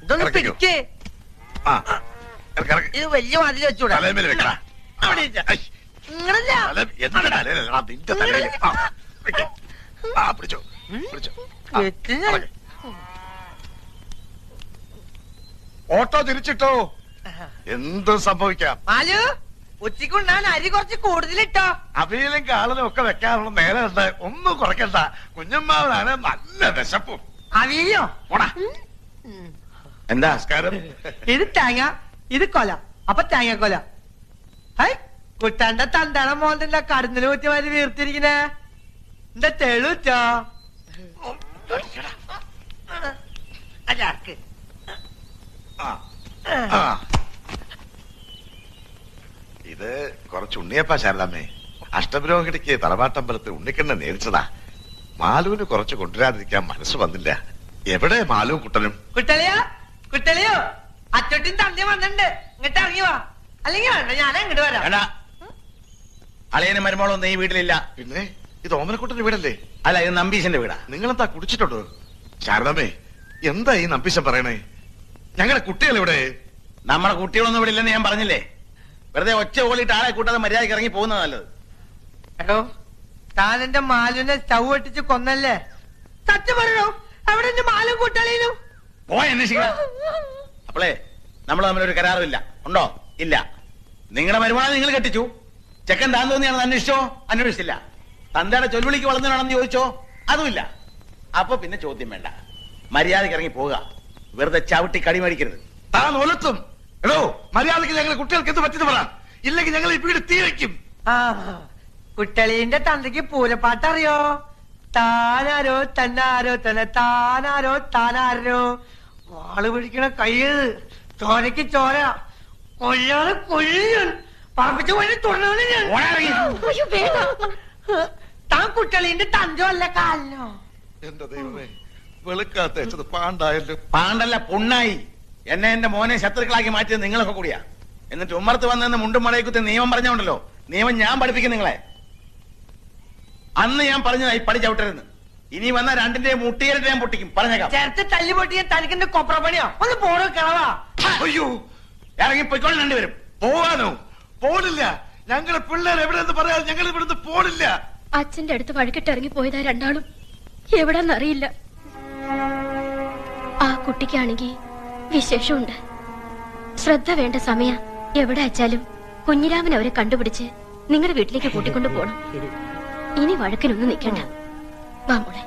ഇതൊന്ന് പിടിക്കേ. ഇത് വലിയ മതിൽ വെച്ചൂടാ. ഓട്ടോ തിരിച്ചിട്ടോ, എന്തും സംഭവിക്കാം. മാലു, ഉച്ചക്കുണ്ടാൻ അരി കുറച്ച് കൂടുതലിട്ടോ. അവിയലും കാളനും ഒക്കെ വെക്കാനുള്ള നേരം ഉണ്ട്, ഒന്നും കുറയ്ക്കണ്ട. കുഞ്ഞമ്മാവനാണ് നല്ല വിശപ്പും. അവിയലോ? എന്താ നമസ്കാരം. ഇത് തേങ്ങ, ഇത് കൊല. അപ്പൊ തേങ്ങ കൊല. ഹൈ, കുട്ടാന്റെ തന്താണ് മോന്റെ കടന്നില് കുറ്റി മാതിരി വീർത്തിരിക്കണേ. എന്താ തെളിച്ചോ? അതാർക്ക് ഇത് കുറച്ച് ഉണ്ണിയപ്പ ശാരദാമ്മേ. അഷ്ടപുരോഹിണിക്ക് തറവാട്ടമ്പലത്തിൽ ഉണ്ണിക്കണ്ണ നേരിച്ചതാ. മാലുവിന് കുറച്ച് കൊണ്ടുവരാതിരിക്കാൻ മനസ്സ് വന്നില്ല. എവിടെ മാലുവും കുട്ടനും? കുട്ടളിയോ, കുട്ടളിയോ, അച്ചോട്ടിൻ തന്തി വന്നിട്ടുണ്ട്. ഇങ്ങോട്ട് ഇറങ്ങി വാ, അല്ലെങ്കിൽ വേണ്ട ഞാൻ ഇങ്ങോട്ട് വരാം. അളിയനും മരുമോളൊന്നും ഈ വീട്ടിലില്ല. പിന്നെ ഇത് ഓമനക്കുട്ടന്റെ വീടല്ലേ? അല്ല, ഇത് നമ്പീശന്റെ വീടാ. നിങ്ങളെന്താ കുടിച്ചിട്ടുണ്ടോ? ശാരദാമ്മേ, എന്താ ഈ നമ്പീശൻ പറയണേ? ഞങ്ങളുടെ കുട്ടികൾ ഇവിടെ. നമ്മുടെ കുട്ടികളൊന്നും ഇവിടെ ഇല്ലെന്ന് ഞാൻ പറഞ്ഞില്ലേ. വെറുതെ ഒച്ച ഓളിയിട്ട് ആളെ കൂട്ടാതെ മര്യാദയ്ക്ക് ഇറങ്ങി പോകുന്നത് നല്ലത്. എടോ, താൻ എന്റെ മാലുവിനെ സ്റ്റൗ ഒട്ടിച്ച് കൊന്നല്ലേ? സത്യം പറയണോ? അവിടെ എന്റെ മാലും കൂട്ടാളിനും പോയി അന്വേഷിക്കണം. അപ്പോളേ നമ്മൾ തമ്മിലൊരു കരാറില്ല. ഉണ്ടോ? ഇല്ല. നിങ്ങളുടെ മരുമോളെ നിങ്ങൾ കെട്ടിച്ചു. ചെക്കൻ താൻ തോന്നിയാണെന്ന് അന്വേഷിച്ചോ? അന്വേഷിച്ചില്ല. തന്തയുടെ ചൊല്ലുവിളിക്ക് വളർന്നതാണെന്ന് ചോദിച്ചോ? അതുമില്ല. അപ്പൊ പിന്നെ ചോദ്യം വേണ്ട, മര്യാദയ്ക്ക് ഇറങ്ങി പോവുക. വെറുതെ ചവിട്ടി കടി മേടിക്കരുത്. താൻ ഒലത്തും. എടോ, മര്യാദയ്ക്ക് ഞങ്ങൾ കുട്ടികൾക്ക് എന്ത് പറ്റിന്ന് പറ, ഇല്ലെങ്കിൽ ഞങ്ങൾ ഈ വീട് തീ വയ്ക്കും. കുട്ടളീന്റെ തന്തയ്ക്ക് പൂരപ്പാട്ടറിയോ? താനാരോ തന്നാരോ തന്നെ, താനാരോ താനാരോ, വാള് പിടിക്കണ കയ്യത് ചോരക്ക് ചോര, കൊല്ലാതെ കൊല്ലും, പറപ്പിച്ച വഴി തുടർന്നു ഞാൻ. താൻ കുട്ടളീന്റെ തന്തോ അല്ല കാലിനോ? എന്റെ ദൈവമേ, വെളുക്കാത്ത പാണ്ടായല്ലോ. പാണ്ടല്ല, പുണ്ണായി. എന്നെ എന്റെ മോനെ ശത്രുക്കളാക്കി മാറ്റിയത് നിങ്ങളൊക്കെ കൂടിയാ. എന്നിട്ട് ഉമ്മർത്ത് വന്നെന്ന് മുണ്ടും മടയക്കുത്തി നിയമം പറഞ്ഞോണ്ടല്ലോ. നിയമം ഞാൻ പഠിപ്പിക്കും നിങ്ങളെ. അന്ന് ഞാൻ പറഞ്ഞതായി പടി ചവിട്ടരുന്ന്. ഇനി വന്ന രണ്ടിന്റെ മുട്ടിയേറിട്ട് ഞാൻ പൊട്ടിക്കും, പറഞ്ഞേക്കാം. ചേർത്ത് തല്ലി പൊട്ടിയ തനിക്കെന്റെ കൊപ്രപ്പണിയോ? ഒന്ന് പോണോ കിളവാ. അയ്യോ, ഇറങ്ങി പൊയ്ക്കോളും രണ്ടുപേരും. പോവാനോ? പോണില്ല. ഞങ്ങളെ പിള്ളേർ എവിടെയെന്ന് പറയാതെ ഞങ്ങൾ ഇവിടുന്ന് പോണില്ല. അച്ഛന്റെ അടുത്ത് വഴിക്കിട്ട് ഇറങ്ങി പോയതാ രണ്ടാളും. എവിടെന്നറിയില്ല. ആ കുട്ടിക്കാണെങ്കിൽ വിശേഷമുണ്ട്. ശ്രദ്ധ വേണ്ട സമയ. എവിടെ അയച്ചാലും കുഞ്ഞിരാമൻ അവരെ കണ്ടുപിടിച്ച് നിങ്ങളുടെ വീട്ടിലേക്ക് കൂട്ടിക്കൊണ്ടു പോണം. ഇനി വഴക്കിനൊന്നും നിൽക്കണ്ട. വാ മോളെ.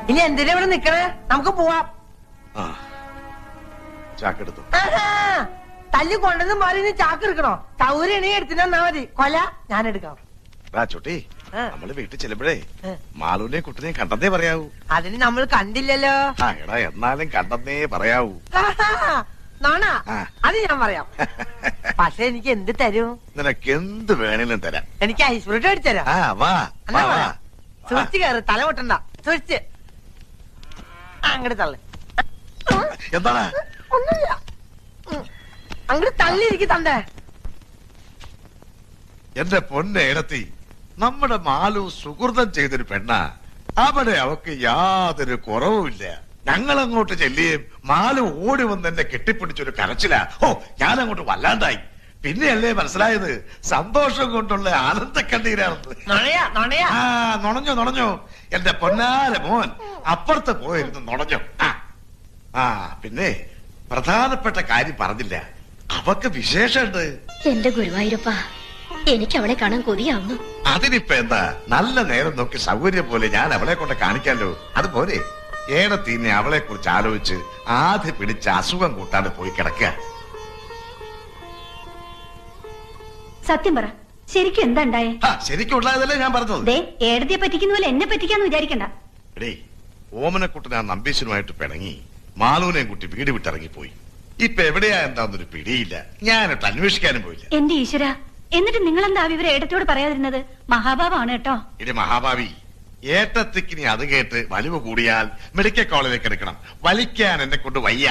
ഇനി എന്തിനാ ഇവിടെ നിക്കണേ? നമുക്ക് പോവാം. ചാക്കെടുത്തു. തല്ലി കൊണ്ടെന്ന് മാറി ചാക്ക് എടുക്കണോ? സൗകര്യം എടുത്തിനാ മതി. കൊല ഞാൻ എടുക്കാം. ചുട്ടി, നമ്മള് വീട്ടിൽ ചെല്ലുമ്പോഴേ മാളുവിനെയും കുട്ടിനെയും കണ്ടെന്നേ പറയാവൂ. അതിന് നമ്മൾ കണ്ടില്ലല്ലോ. എടാ, എന്നാലും കണ്ടെന്നേ പറയാവൂ. നോണ, അത് ഞാൻ പറയാം. പക്ഷെ എനിക്ക് എന്ത് തരും? നിനക്ക് എന്ത് വേണേലും തരാം. എനിക്ക് ഐസ് ഫ്രൂട്ട് അടിച്ചരാം. സൂക്ഷിച്ച് കയറി, തല പൊട്ടണ്ട. സൂക്ഷിച്ച് അങ്ങോട്ട് തള്ളു. എന്താണ്? ഒന്നുമില്ല, അങ്ങോട്ട് തള്ളിയിരിക്കും തണ്ടേ. എന്റെ പൊന്നെ ഇടത്തി, നമ്മുടെ മാലു സുഹൃതം ചെയ്തൊരു പെണ്ണ. അവിടെ അവക്ക് യാതൊരു കുറവുമില്ല. ഞങ്ങളങ്ങോട്ട് ചെല്ലുകയും മാലു ഓടി വന്ന് എന്നെ കെട്ടിപ്പിടിച്ചൊരു കരച്ചില. ഓ, ഞാനങ്ങോട്ട് വല്ലാണ്ടായി. പിന്നെയല്ലേ മനസ്സിലായത് സന്തോഷം കൊണ്ടുള്ള ആനന്ദ കണ്ണീരാണെന്ന്. നുണഞ്ഞോ എന്റെ പൊന്നാര മോൻ അപ്പുറത്ത് പോയിരുന്നു നുണഞ്ഞോ. പിന്നെ പ്രധാനപ്പെട്ട കാര്യം പറഞ്ഞില്ല, അവക്ക് വിശേഷമുണ്ട്. എന്റെ ഗുരുവായൂരപ്പ, എനിക്ക് അവളെ കാണാൻ കൊതിയാവുന്നു. അതിനിപ്പ എന്താ, നല്ല നേരം നോക്കി സൗകര്യം പോലെ ഞാൻ അവളെ കൊണ്ട് കാണിക്കാലോ. അതുപോലെ ഏടത്തീനെ അവളെ കുറിച്ച് ആലോചിച്ച് ആദ്യം പിടിച്ച അസുഖം കൂട്ടാതെ പോയി കിടക്കുക. സത്യം പറ, ശരിക്കും എന്താ ഉണ്ടായേ? ശരിക്കും ഉണ്ടായതല്ലേ ഞാൻ പറഞ്ഞത്. ഏടത്തിയെ പറ്റിക്കുന്ന പോലെ എന്നെ പറ്റിക്കാന്ന് വിചാരിക്കണ്ട. എടേ, ഓമനക്കുട്ടൻ ആ നമ്പീശനുമായിട്ട് പിണങ്ങി മാലൂനെയും കുട്ടി വീട് വിട്ടിറങ്ങിപ്പോയി. ഇപ്പൊ എവിടെയാ എന്താന്നൊരു പിടിയില്ല. ഞാനിട്ട് അന്വേഷിക്കാനും പോയില്ല. എന്റെ ഈശ്വര, എന്നിട്ട് നിങ്ങളെന്താ വിവരം ഏടത്തോട് പറയാതിരുന്നത്? മഹാഭാവമാണ് കേട്ടോ. ഇനി മഹാഭാവി, ഏട്ടത്തിക്കിനി അത് കേട്ട് വലിവ് കൂടിയാൽ മെഡിക്കൽ കോളേജിലേക്ക് എടുക്കണം. വലിക്കാൻ എന്നെ കൊണ്ട് വയ്യ.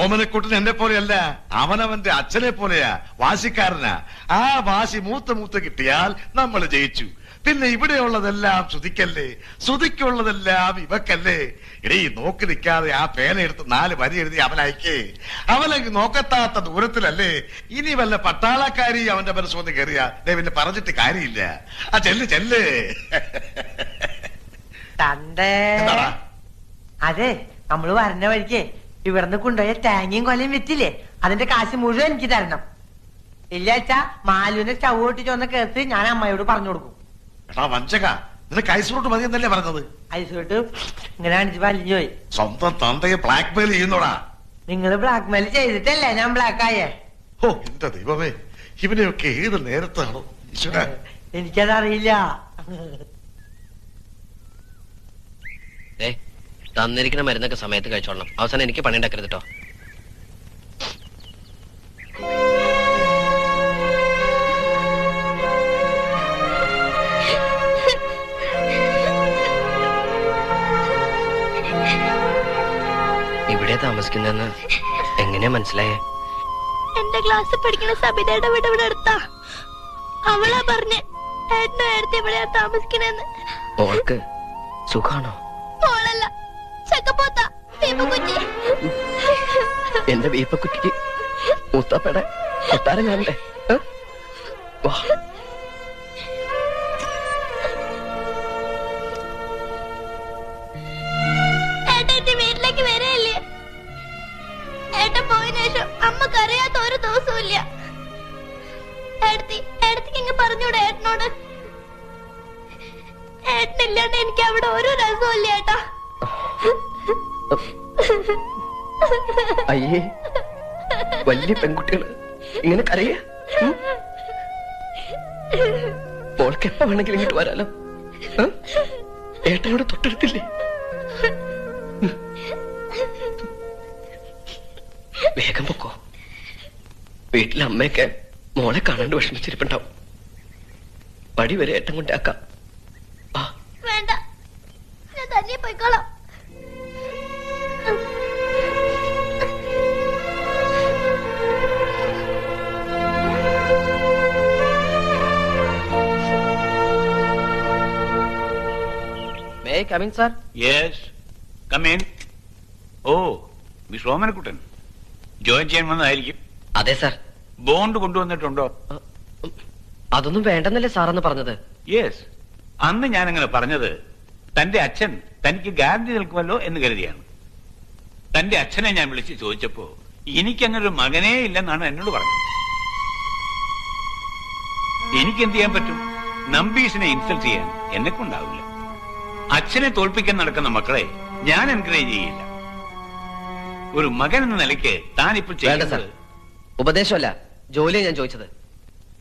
ഓമനക്കുട്ടൻ എന്നെ പോലെയല്ല, അവനവന്റെ അച്ഛനെ പോലെയാ, വാശിക്കാരനാ. ആ വാശി മൂത്ത് കിട്ടിയാൽ നമ്മൾ ജയിച്ചു. പിന്നെ ഇവിടെയുള്ളതെല്ലാം ശ്രുതിക്കല്ലേ, ശ്രുതിക്കുള്ളതെല്ലാം ഇവക്കല്ലേ. ഇടീ നോക്കി നിൽക്കാതെ ആ പേനയെടുത്ത് 4 വരി എഴുതി അവനയക്കേ. അവനക്ക് നോക്കത്താത്ത ദൂരത്തിലല്ലേ. ഇനി വല്ല പട്ടാളക്കാരി അവന്റെ മനസ്സൊന്ന് കയറിയാ പിന്നെ പറഞ്ഞിട്ട് കാര്യമില്ല. ആ ചെല്ല് ചെല്ല്. തണ്ടേ എന്താടാ? അതെ, നമ്മള് വരണ വഴിക്ക് ഇവിടുന്ന് കൊണ്ടുപോയ തേങ്ങയും കൊലയും വിറ്റില്ലേ, അതിന്റെ കാശ് മുഴുവൻ എനിക്ക് തരണം. ഇല്ലാച്ചാ മാലുവിനെ സ്റ്റവ് പൊട്ടിച്ച് വന്ന കേസ് ഞാൻ അമ്മയോട് പറഞ്ഞു കൊടുക്കും. എടാ വഞ്ചക, നിനക്ക് ഐസോട്ട് മതി എന്നല്ലേ പറഞ്ഞത്? ഐസോട്ട് ഇങ്ങനെ കാണിച്ച് വലിഞ്ഞു പോയി. സ്വന്തം തന്തയെ ബ്ലാക്ക് മെയിൽ ചെയ്യുന്നോടാ. നിങ്ങള് ബ്ലാക്ക് മെയിൽ ചെയ്തിട്ടല്ലേ ഞാൻ ബ്ലാക്ക് ആയേ? ഓ എന്റെ ദൈവമേ, ഇവനെയൊക്കെ ഏത് നേരത്താണോ ഈശ്വര. എനിക്കതറിയില്ല. തന്നിരിക്കുന്ന മരുന്നൊക്കെ സമയത്ത് കഴിച്ചോളണം. അവസാനം എനിക്ക് പണി ഉണ്ടാക്കരുത് കേട്ടോ. ഇവിടെ താമസിക്കുന്നെന്ന് എങ്ങനെയാ മനസ്സിലായേ? എന്റെ ക്ലാസ്സിൽ പഠിക്കുന്ന സബിതയുടെ വീട് ഇവിടെ അടുത്താ. അവളാ പറഞ്ഞേ ഏട്ടനും ഏടത്തി ഇവിടെയാ താമസിക്കണെന്ന്. ഓൾക്ക് സുഖാണോ? മോളല്ല, ചക്കപ്പോത്ത വീപ്പക്കുറ്റി. എന്റെ വീപ്പക്കുറ്റിക്ക് മൂത്താപ്പയുടെ കൊട്ടാരം കാണണ്ടേ? ഏട്ടൻ വീട്ടിലേക്ക് വരെയല്ലേ? ഏട്ടൻ പോയതിനു ശേഷം അമ്മക്ക് അറിയാത്ത ഒരു ദിവസവും ഇല്ല. ഏടത്തിക്ക് ഇങ്ങ് പറഞ്ഞൂടെ ഏട്ടനോട്? ഏട്ടനില്ലാണ്ട് എനിക്ക് അവിടെ ഒരു രസവും ഇല്ല ഏട്ടാ. അയ്യേ, വലിയ പെൺകുട്ടികള് ഇങ്ങനെ കരയ. മോൾക്ക് എപ്പ വേണമെങ്കിലും ഇങ്ങോട്ട് വരാലോ. ഏട്ടനോട് തൊട്ടടുത്തില്ലേ? വേഗം പൊക്കോ. വീട്ടിലെ അമ്മയൊക്കെ മോളെ കാണാണ്ട് വിഷമിച്ചിരിപ്പുണ്ടാവും. പടി വരെ ഏട്ടൻ കൊണ്ടാക്കാം. വേണ്ട, ഞാൻ തന്നെ പോയിക്കോളാം. May I come in, sir? Yes, come in. Oh, Miss Romanക്കുട്ടൻ ജോയിൻ ചെയ്യാൻ വന്നതായിരിക്കും. അതെ സാർ. ബോണ്ട് കൊണ്ടുവന്നിട്ടുണ്ടോ? അതൊന്നും വേണ്ടെന്നല്ലേ സാറെന്ന് പറഞ്ഞത്? യെസ്, അന്ന് ഞാൻ അങ്ങനെ പറഞ്ഞത് തന്റെ അച്ഛൻ തനിക്ക് ഗ്യാരണ്ടി നിൽക്കുമല്ലോ എന്ന് കരുതിയാണ്. തന്റെ അച്ഛനെ ഞാൻ വിളിച്ച് ചോദിച്ചപ്പോ എനിക്കങ്ങനെ ഒരു മകനേ ഇല്ലെന്നാണ് എന്നോട് പറഞ്ഞത്. എനിക്ക് എന്ത് ചെയ്യാൻ പറ്റും? നമ്പീസിനെ ഇൻസൾട്ട് ചെയ്യാൻ എന്നെ കൊണ്ടാവില്ല. അച്ഛനെ തോൽപ്പിക്കാൻ നടക്കുന്ന മക്കളെ ഞാൻ എൻകറേജ് ചെയ്യില്ല. ഒരു മകൻ എന്ന നിലയ്ക്ക് താനിപ്പോൾ ചെയ്യുന്നത് ഉപദേശമല്ല, ജോലിയാണ് ഞാൻ ചോദിച്ചത്.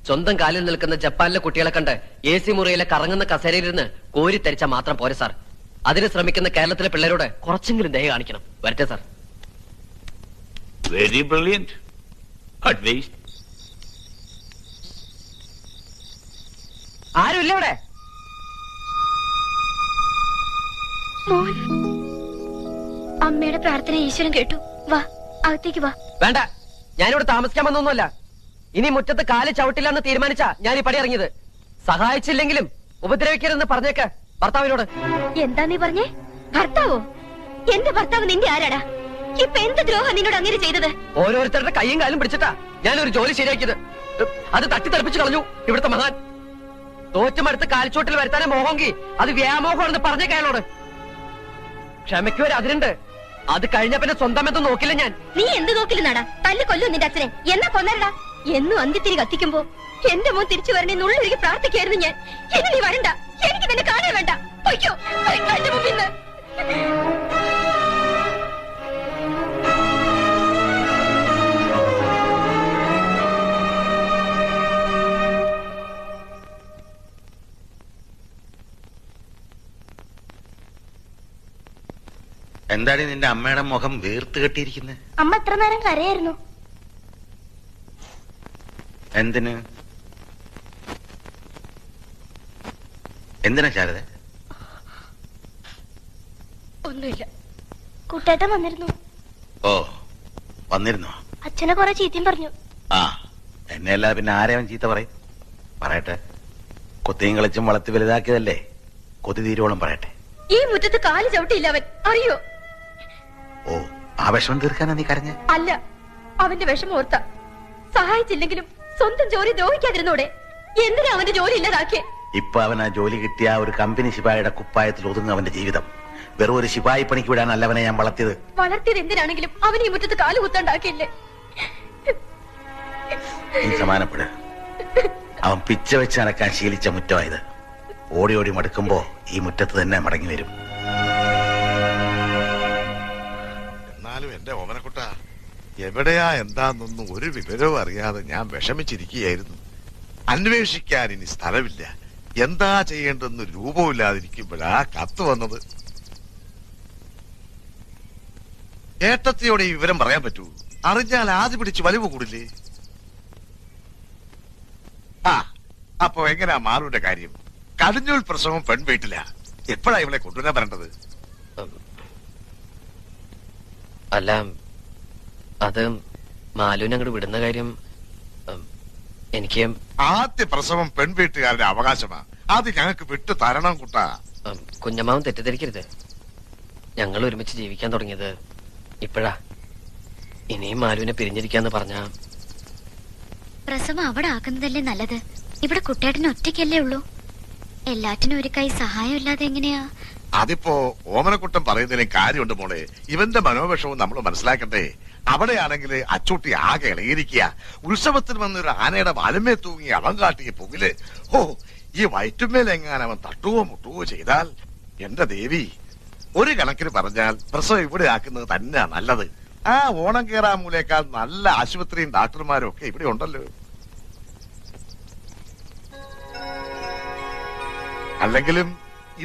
സ്വന്തം കാലിൽ നിൽക്കുന്ന ജപ്പാനിലെ കുട്ടികളെ കണ്ട് AC മുറിയിലെ കറങ്ങുന്ന കസേരയിലിരുന്ന് കോരി തരിച്ചാൽ മാത്രം പോരെ സാർ. അതിന് ശ്രമിക്കുന്ന കേരളത്തിലെ പിള്ളേരോട് കുറച്ചെങ്കിലും ദയ കാണിക്കണം. വരട്ടെ സാർ. Very brilliant advice. ആരുമില്ല ഇവിടെ? മോൻ, അമ്മയുടെ പ്രാർത്ഥന ഈശ്വരൻ കേട്ടു. വാ, അകത്തേക്ക് വാ. വേണ്ട, ഞാനിവിടെ താമസിക്കാൻ വന്നൊന്നുമല്ല. ഇനി മുറ്റത്ത് കാല് ചവിട്ടില്ലെന്ന് തീരുമാനിച്ചാ ഞാൻ ഈ പടി ഇറങ്ങിയത്. സഹായിച്ചില്ലെങ്കിലും ഉപദ്രവിക്കരുതെന്ന് പറഞ്ഞേക്ക് ഭർത്താവിനോട്. എന്താ നീ പറഞ്ഞേ? ഭർത്താവോ? എന്റെ ഭർത്താവ് നിന്റെ ആരാടാ? ഇപ്പൊ എന്ത് ദ്രോഹം നിന്നോട് അങ്ങനെ ചെയ്തത്? ഓരോരുത്തരുടെ കൈയും കാലും പിടിച്ചിട്ടാ ഞാനൊരു ജോലി ശരിയാക്കിയത്. അത് തട്ടിത്തെറിപ്പിച്ച് കളഞ്ഞു ഇവിടുത്തെ മഹാൻ. തോറ്റുമടുത്ത് കാൽച്ചോട്ടിൽ വരുത്താനേ മോഹമെങ്കിൽ അത് വ്യാമോഹമാണെന്ന് പറഞ്ഞേക്ക അയാളോട്. ക്ഷമയ്ക്ക് വരെ അതിലുണ്ട്. അത് കഴിഞ്ഞ പിന്നെ സ്വന്തം എന്തും നോക്കില്ല ഞാൻ. നീ എന്ത് നോക്കില്ലെന്നാടാ? തല്ല് കൊല്ലും നിന്റെ അച്ഛനെ. എന്നാ കൊന്നരടാ. എന്നും അന്ത്യത്തിരി കത്തിക്കുമ്പോ എന്റെ മോൻ തിരിച്ചു വരണേ നുള്ളൊരുക്കി പ്രാർത്ഥിക്കായിരുന്നു ഞാൻ. ഇനി നീ വരണ്ട, എനിക്ക് നിന്നെ കാണാൻ വേണ്ട. പൊയ്ക്കോ, പൊയ്ക്കോ എന്റെ മുമ്പിൽ നിന്ന്. എന്താണ് നിന്റെ അമ്മയുടെ മുഖം വീർത്ത് കെട്ടിയിരിക്കുന്നത്? അമ്മ എത്ര നേരം കരയായിരുന്നു. എന്തിന്? എന്തിനാ ശാരദ? ഒന്നുമില്ല. കുട്ടേട്ടൻ വന്നിരുന്നു. ഓ, വന്നിരുന്നോ? അച്ഛനെ കുറെ ചീത്തയും പറഞ്ഞു. ആ, എന്നെ അല്ലാതെ പിന്നെ ആരെയും ചീത്ത പറയും? പറയട്ടെ. കൊത്തിയും കളിച്ചും വളർത്തി വലുതാക്കിയതല്ലേ, കൊതി തീരോളം പറയട്ടെ. ഈ മുറ്റത്ത് കാല് ചവിട്ടിയില്ല അവൻ, അറിയോ? ഓ, ആ വിഷമം തീർക്കാനാ നീ കരഞ്ഞ? അല്ല, അവന്റെ വിഷമം ഓർത്ത. സഹായിച്ചില്ലെങ്കിലും സ്വന്തം ജോലി ദ്രോഹിക്കാതിരുന്നോടെ. എന്തിനാ അവന്റെ ജോലി ഇല്ലാതാക്കിയേ? ഇപ്പൊ അവൻ ആ ജോലി കിട്ടിയ ഒരു കമ്പനി ശിപായിയുടെ കുപ്പായത്തിൽ ഒതുങ്ങും അവന്റെ ജീവിതം. വെറും ഒരു ശിപായി പണിക്ക് വിടാനല്ല അവനെ ഞാൻ വളർത്തിയത്. വളർത്തിയത് എന്തിനാണെങ്കിലും അവൻ ഈ മുറ്റത്ത് കാല് കുത്താണ്ടാക്കിയില്ലേ? നീ സമാനപ്പെട്. അവൻ പിച്ച വെച്ച് നടക്കാൻ ശീലിച്ച മുറ്റമായത്. ഓടി ഓടി മടുക്കുമ്പോ ഈ മുറ്റത്ത് തന്നെ മടങ്ങി വരും. എന്നാലും എന്റെ ഓമനക്കുട്ട, എവിടെയാ എന്താന്നൊന്നും ഒരു വിവരവും അറിയാതെ ഞാൻ വിഷമിച്ചിരിക്കുകയായിരുന്നു. അന്വേഷിക്കാൻ ഇനി സ്ഥലമില്ല, എന്താ ചെയ്യേണ്ടെന്ന് രൂപമില്ലാതിരിക്കുമ്പോഴാ കത്ത് വന്നത്. ഏട്ടത്തിയോടെ ഈ വിവരം പറയാൻ പറ്റൂ? അറിഞ്ഞാൽ ആദ്യം പിടിച്ച് വലിവ് കൂടില്ലേ? ആ, അപ്പൊ എങ്ങനെയാ മാറുവിന്റെ കാര്യം? കടിഞ്ഞൂൽ പ്രസവം പെൺവീട്ടില. എപ്പോഴാ ഇവളെ കൊണ്ടുവരാൻ വരേണ്ടത്? അല്ല, അത് മാലുവിനെ അങ്ങോട്ട് വിടുന്ന കാര്യം എനിക്ക്. ആദ്യ പ്രസവം പെൺവീട്ടുകാരുടെ അവകാശമാ, അത് ഞങ്ങൾക്ക് വിട്ടു തരണം കുട്ടാ. കുഞ്ഞമ്മാവൻ തെറ്റിദ്ധരിക്കരുത്. ഞങ്ങൾ ഒരുമിച്ച് ജീവിക്കാൻ തുടങ്ങിയത് ഇപ്പോഴാ. ഇനിയും മാലുവിനെ പിരിഞ്ഞിരിക്കാന്ന് പറഞ്ഞാ പ്രസവം അവിടെ ആക്കുന്നതല്ലേ നല്ലത്. ഇവിടെ കുട്ടേട്ടന് ഒറ്റയ്ക്കല്ലേ ഉള്ളൂ. എല്ലാറ്റിനും ഒരു കൈ സഹായം ഇല്ലാതെ എങ്ങനെയാ? അതിപ്പോ ഓമനക്കുട്ടൻ പറയുന്നതിലും കാര്യമുണ്ട് മോളെ. ഇവന്റെ മനോവിഷവും നമ്മൾ മനസ്സിലാക്കണ്ടേ. അവിടെയാണെങ്കിൽ അച്ചൂട്ടി ആകെ ഇളകിയിരിക്കുക. ഉത്സവത്തിന് വന്നൊരു ആനയുടെ വലമേ തൂങ്ങി അവൻ കാട്ടിയ പുകില്. ഓ, ഈ വയറ്റുമേലെങ്ങാൻ അവൻ തട്ടുവോ മുട്ടുവോ ചെയ്താൽ എന്റെ ദേവി, ഒരു കണക്കിന് പറഞ്ഞാൽ പ്രസവം ഇവിടെ ആക്കുന്നത് തന്നെയാ നല്ലത്. ആ ഓണം കേറാമൂലേക്കാൾ നല്ല ആശുപത്രിയും ഡാക്ടർമാരും ഒക്കെ ഇവിടെ ഉണ്ടല്ലോ. അല്ലെങ്കിലും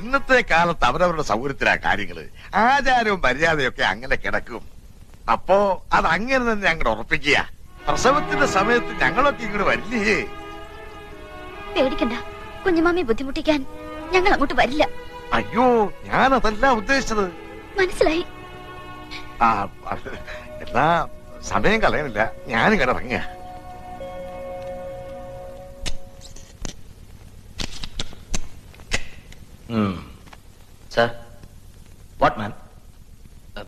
ഇന്നത്തെ കാലത്ത് അവരവരുടെ സൗകര്യത്തിലാ കാര്യങ്ങള്. ആചാരവും മര്യാദയൊക്കെ അങ്ങനെ കിടക്കും. അപ്പോ അത് അങ്ങനെ തന്നെ അങ്ങോട്ട് ഉറപ്പിക്കുക. പ്രസവത്തിന്റെ സമയത്ത് ഞങ്ങളൊക്കെ ഇങ്ങോട്ട് വരില്ലേ? പേടിക്കണ്ട, കുഞ്ഞുമാമി ബുദ്ധിമുട്ടിക്കാൻ ഞങ്ങൾ അങ്ങോട്ട് വരില്ല. അയ്യോ, ഞാനതല്ല ഉദ്ദേശിച്ചത്. മനസ്സിലായി. ആ, എന്നാ സമയം കളയണില്ല, ഞാനും കിടറങ്ങിയ. സാർ. What man?